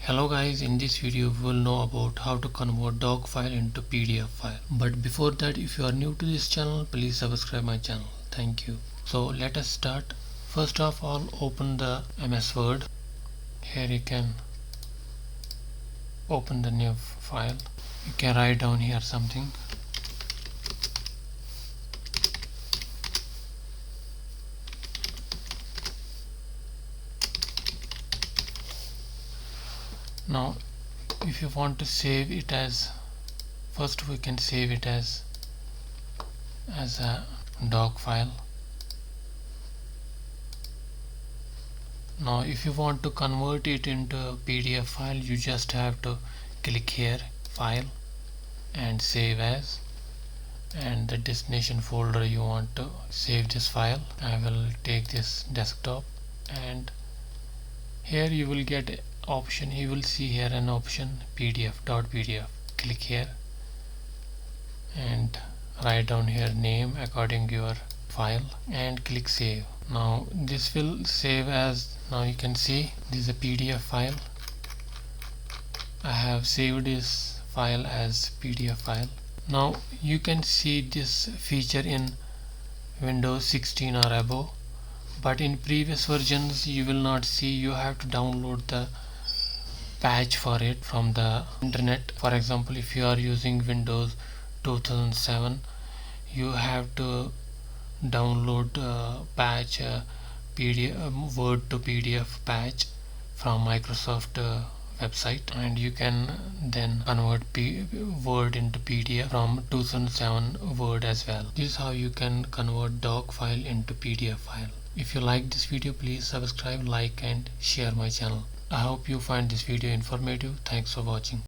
Hello guys, in this video we will know about how to convert doc file into PDF file. But before that, if you are new to this channel, please subscribe my channel. Thank you. So let us start. First of all, open the MS Word. Here you can open the new file. You can write down here something. Now if you want to save it as, first we can save it as a doc file. Now if you want to convert it into a PDF file, you just have to click here, file, and save as, and the destination folder you want to save this file. I will take this desktop, and here you will get option. You will see here an option PDF. Click here and write down here name according to your file and click save. Now this will save as, now you can see this is a PDF file. I have saved this file as PDF file. Now you can see this feature in Windows 16 or above, but in previous versions you will not see. You have to download the patch for it from the internet. For example, if you are using Windows 2007, you have to download patch PDF Word to PDF patch from Microsoft website, and you can then convert Word into PDF from 2007 Word as well. This is how you can convert doc file into PDF file. If you like this video, please subscribe, like and share my channel. I hope you find this video informative. Thanks for watching.